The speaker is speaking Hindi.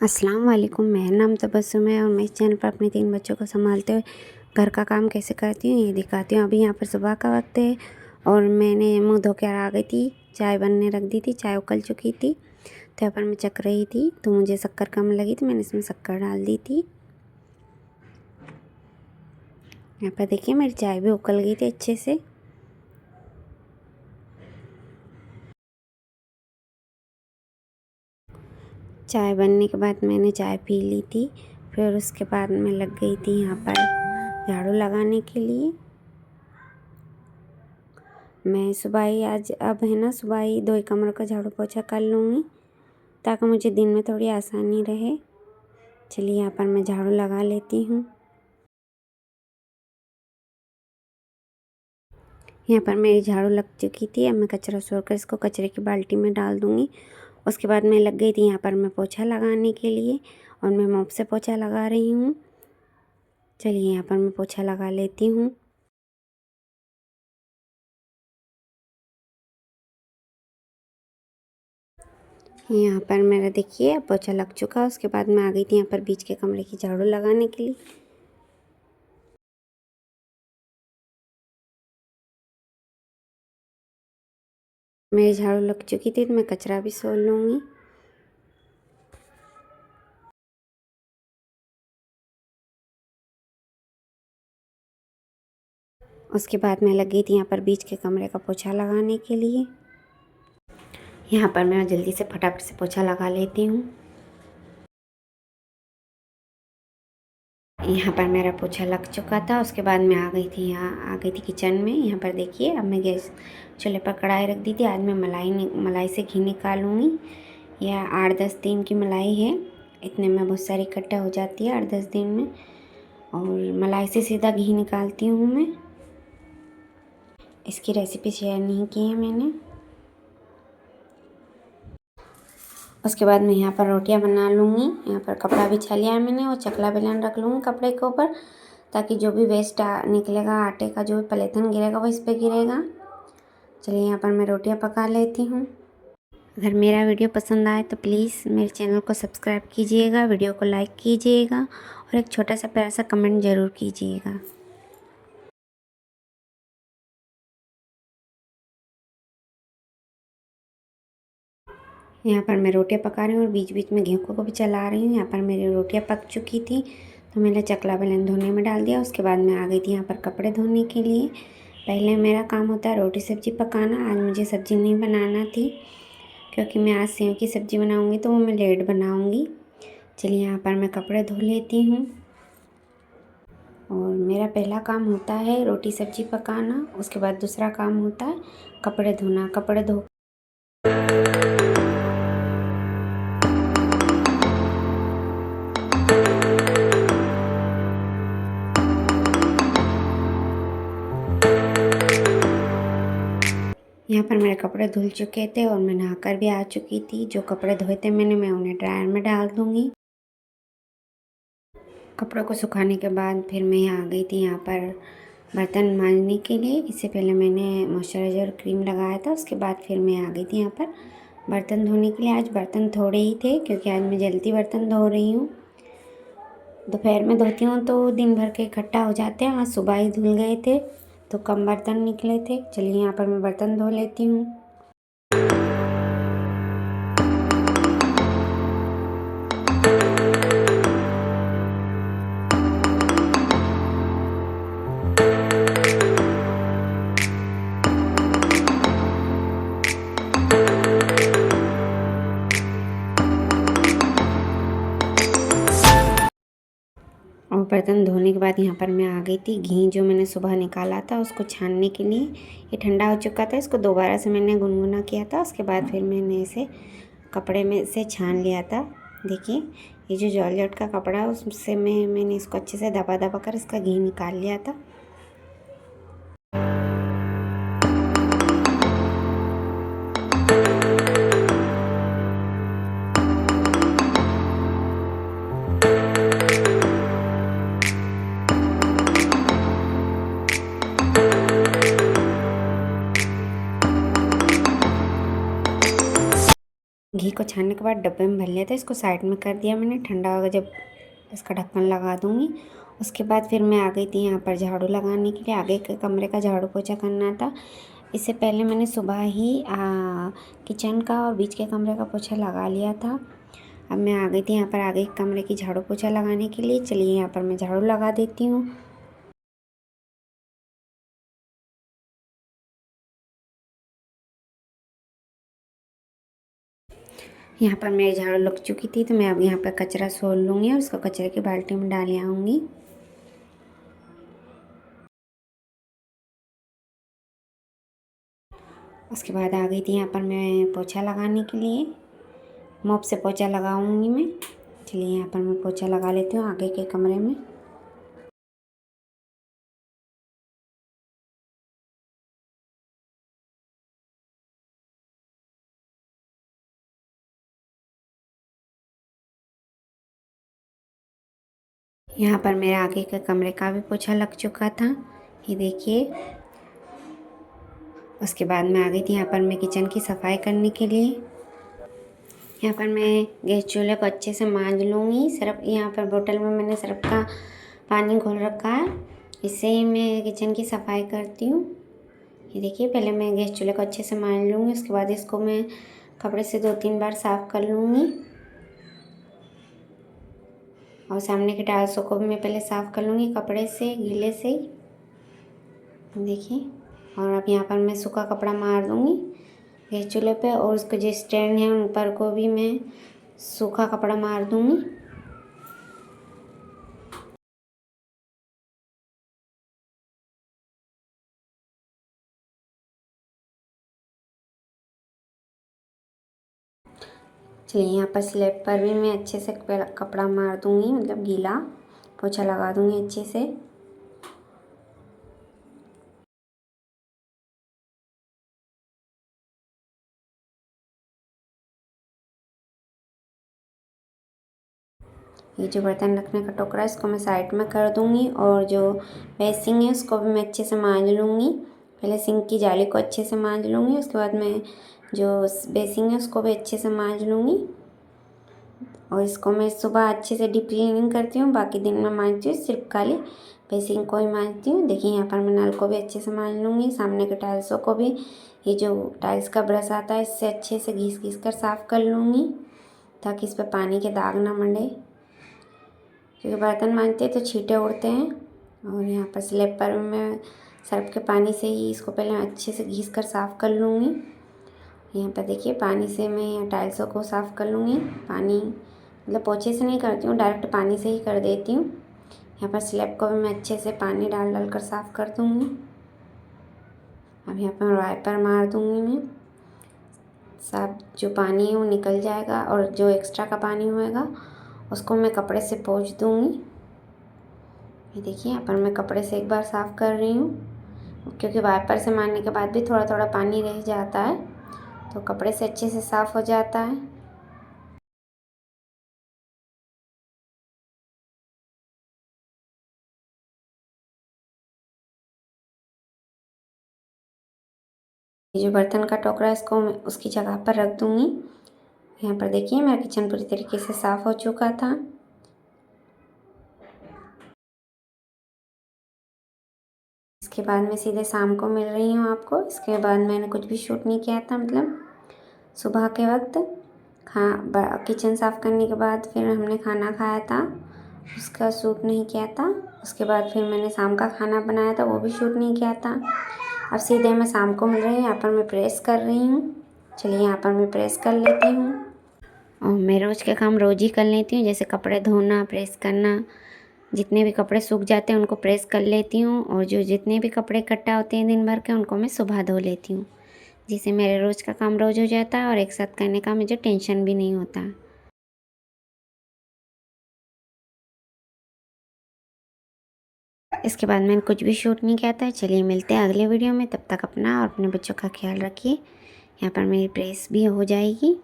अस्सलाम वालेकुम। मेरा नाम तबस्सुम है और मैं इस चैनल पर अपने 3 बच्चों को संभालते हुए घर का काम कैसे करती हूँ ये दिखाती हूँ। अभी यहाँ पर सुबह का वक्त है और मैंने मुंह धो कर आ गई थी, चाय बनने रख दी थी, चाय उकल चुकी थी। तो यहाँ पर मैं चख रही थी तो मुझे शक्कर कम लगी तो मैंने इसमें शक्कर डाल दी थी। यहाँ पर देखिए मेरी चाय भी उकल गई थी अच्छे से। चाय बनने के बाद मैंने चाय पी ली थी। फिर उसके बाद मैं लग गई थी यहाँ पर झाड़ू लगाने के लिए। मैं सुबह ही आज अब है ना सुबह ही 2 कमरों का झाड़ू पोछा कर लूँगी ताकि मुझे दिन में थोड़ी आसानी रहे। चलिए यहाँ पर मैं झाड़ू लगा लेती हूँ। यहाँ पर मेरी झाड़ू लग चुकी थी। अब मैं कचरा छोड़कर इसको कचरे की बाल्टी में डाल दूँगी। उसके बाद मैं लग गई थी यहाँ पर मैं पोछा लगाने के लिए और मैं मोप से पोछा लगा रही हूँ। चलिए यहाँ पर मैं पोछा लगा लेती हूँ। यहाँ पर मेरा देखिए पोछा लग चुका। उसके बाद मैं आ गई थी यहाँ पर बीच के कमरे की झाड़ू लगाने के लिए। मेरी झाड़ू लग चुकी थी तो मैं कचरा भी सोल लूँगी। उसके बाद मैं लग गई थी यहाँ पर बीच के कमरे का पोछा लगाने के लिए। यहाँ पर मैं जल्दी से फटाफट से पोछा लगा लेती हूँ। यहाँ पर मेरा पोछा लग चुका था। उसके बाद मैं आ गई थी किचन में। यहाँ पर देखिए अब मैं गैस चूल्हे पर कढ़ाई रख दी थी। आज मैं मलाई से घी निकालूंगी। यह 8-10 दिन की मलाई है। इतने में बहुत सारी इकट्ठा हो जाती है 8-10 दिन में। और मलाई से सीधा घी निकालती हूँ मैं। इसकी रेसिपी शेयर नहीं की है मैंने। उसके बाद मैं यहाँ पर रोटियां बना लूँगी। यहाँ पर कपड़ा बिछा लिया है मैंने और चकला बेलन रख लूँगी कपड़े के ऊपर ताकि जो भी वेस्ट निकलेगा आटे का जो भी पलेथन गिरेगा वो इस पर गिरेगा। चलिए यहाँ पर मैं रोटियां पका लेती हूँ। अगर मेरा वीडियो पसंद आए तो प्लीज़ मेरे चैनल को सब्सक्राइब कीजिएगा, वीडियो को लाइक कीजिएगा और एक छोटा सा प्यारा सा कमेंट ज़रूर कीजिएगा। यहाँ पर मैं रोटियां पका रही हूँ और बीच बीच में घी को भी चला रही हूँ। यहाँ पर मेरी रोटियां पक चुकी थी तो मैंने चकला बेलन धोने में डाल दिया। उसके बाद मैं आ गई थी यहाँ पर कपड़े धोने के लिए। पहले मेरा काम होता है रोटी सब्ज़ी पकाना। आज मुझे सब्ज़ी नहीं बनाना थी क्योंकि मैं आज सेव की सब्ज़ी बनाऊँगी तो वो मैं लेट बनाऊँगी। चलिए यहाँ पर मैं कपड़े धो लेती हूँ। और मेरा पहला काम होता है रोटी सब्ज़ी पकाना। उसके बाद दूसरा काम होता है कपड़े धोना। कपड़े धो यहाँ पर मेरे कपड़े धुल चुके थे और मैं नहाकर भी आ चुकी थी। जो कपड़े धोए थे मैं उन्हें ड्रायर में डाल दूँगी। कपड़ों को सुखाने के बाद फिर मैं यहाँ आ गई थी यहाँ पर बर्तन मांजने के लिए। इससे पहले मैंने मॉइस्चराइज़र क्रीम लगाया था। उसके बाद फिर मैं आ गई थी यहाँ पर बर्तन धोने के लिए। आज बर्तन थोड़े ही थे क्योंकि आज मैं जल्दी बर्तन धो रही हूँ। दोपहर में धोती हूँ तो दिन भर के इकट्ठा हो जाते हैं। आज सुबह ही धुल गए थे तो कम बर्तन निकले थे। चलिए यहाँ पर मैं बर्तन धो लेती हूँ। और बर्तन धोने के बाद यहाँ पर मैं आ गई थी घी जो मैंने सुबह निकाला था उसको छानने के लिए। ये ठंडा हो चुका था। इसको दोबारा से मैंने गुनगुना किया था। उसके बाद फिर मैंने इसे कपड़े में से छान लिया था। देखिए ये जो जॉर्जेट का कपड़ा है उससे मैंने इसको अच्छे से दबा दबा कर इसका घी निकाल लिया था। घी को छानने के बाद डब्बे में भर लिया था, इसको साइड में कर दिया मैंने। ठंडा होगा जब इसका ढक्कन लगा दूँगी। उसके बाद फिर मैं आ गई थी यहाँ पर झाड़ू लगाने के लिए। आगे के कमरे का झाड़ू पोछा करना था। इससे पहले मैंने सुबह ही किचन का और बीच के कमरे का पोछा लगा लिया था। अब मैं आ गई थी यहाँ पर आगे के कमरे की झाड़ू पोछा लगाने के लिए। चलिए यहाँ पर मैं झाड़ू लगा देती हूँ। यहाँ पर मेरी झाड़ू लग चुकी थी, तो मैं अब यहाँ पर कचरा सोल लूँगी और उसको कचरे की बाल्टी में डाल आऊँगी। उसके बाद आ गई थी यहाँ पर मैं पोछा लगाने के लिए। मोप से पोछा लगाऊंगी मैं। चलिए यहाँ पर मैं पोछा लगा लेती हूँ आगे के कमरे में। यहाँ पर मेरे आगे के कमरे का भी पोछा लग चुका था, ये देखिए। उसके बाद मैं आ गई थी यहाँ पर मैं किचन की सफाई करने के लिए। यहाँ पर मैं गैस चूल्हे को अच्छे से मांज लूँगी। सर्फ यहाँ पर बोतल में मैंने सर्फ का पानी घोल रखा है, इससे ही मैं किचन की सफाई करती हूँ। ये देखिए, पहले मैं गैस चूल्हे को अच्छे से मांज लूँगी। उसके बाद इसको मैं कपड़े से 2-3 बार साफ़ कर लूँगी। और सामने के टाइल्सों को भी मैं पहले साफ़ कर लूँगी कपड़े से, गीले से ही। देखिए, और अब यहाँ पर मैं सूखा कपड़ा मार दूँगी गैस चूल्हे पे, और उसके जो स्टैंड है उन पर को भी मैं सूखा कपड़ा मार दूँगी। चलिए, यहाँ पर स्लैब पर भी मैं अच्छे से कपड़ा मार दूँगी, मतलब गीला पोछा लगा दूँगी अच्छे से। ये जो बर्तन रखने का टोकरा है इसको मैं साइड में कर दूँगी, और जो बेसिंग है उसको भी मैं अच्छे से मांज लूँगी। पहले सिंक की जाली को अच्छे से मांज लूँगी, उसके बाद मैं जो बेसिंग है उसको भी अच्छे से मांज लूँगी। और इसको मैं सुबह अच्छे से डीप क्लीनिंग करती हूँ, बाकी दिन में मांजती हूँ, सिर्फ खाली बेसिंग को ही मांजती हूँ। देखिए, यहाँ पर मैं नल को भी अच्छे से मांज लूँगी, सामने के टाइल्सों को भी। ये जो टाइल्स का ब्रश आता है इससे अच्छे से घिस घिस कर साफ़ कर लूँगी, ताकि इस पर पानी के दाग ना मंडे, क्योंकि बर्तन मांजते तो छींटे उड़ते हैं। और यहाँ पर स्लैब पर मैं सर्फ के पानी से ही इसको पहले अच्छे से घिस कर साफ़ कर लूँगी। यहाँ पर देखिए, पानी से मैं यहाँ टाइल्सों को साफ़ कर लूँगी। पानी मतलब पोछे से नहीं करती हूँ, डायरेक्ट पानी से ही कर देती हूँ। यहाँ पर स्लैब को भी मैं अच्छे से पानी डाल डाल कर साफ़ कर दूँगी। अब यहाँ पर वाइपर मार दूँगी मैं, साफ जो पानी है वो निकल जाएगा, और जो एक्स्ट्रा का पानी होएगा उसको मैं कपड़े से पोंछ दूँगी। ये देखिए, यहाँ पर मैं कपड़े से एक बार साफ़ कर रही हूँ, क्योंकि वाइपर से मारने के बाद भी थोड़ा थोड़ा पानी रह जाता है, तो कपड़े से अच्छे से साफ़ हो जाता है। ये जो बर्तन का टोकरा है इसको मैं उसकी जगह पर रख दूँगी। यहाँ पर देखिए, मेरा किचन पूरी तरीके से साफ़ हो चुका था। इसके बाद मैं सीधे शाम को मिल रही हूँ आपको। इसके बाद मैंने कुछ भी शूट नहीं किया था, मतलब सुबह के वक्त किचन साफ़ करने के बाद फिर हमने खाना खाया था, उसका शूट नहीं किया था। उसके बाद फिर मैंने शाम का खाना बनाया था, वो भी शूट नहीं किया था। अब सीधे मैं शाम को मिल रही हूँ। यहाँ पर मैं प्रेस कर रही हूँ। चलिए, यहाँ पर मैं प्रेस कर लेती हूँ, और मैं रोज़ के काम रोज़ ही कर लेती हूँ, जैसे कपड़े धोना, प्रेस करना। जितने भी कपड़े सूख जाते हैं उनको प्रेस कर लेती हूँ, और जो जितने भी कपड़े इकट्ठा होते हैं दिन भर के उनको मैं सुबह धो लेती हूँ, जिससे मेरे रोज़ का काम रोज़ हो जाता है और एक साथ करने का मुझे टेंशन भी नहीं होता। इसके बाद मैंने कुछ भी शूट नहीं किया था। चलिए, मिलते हैं अगले वीडियो में, तब तक अपना और अपने बच्चों का ख्याल रखिए। यहाँ पर मेरी प्रेस भी हो जाएगी।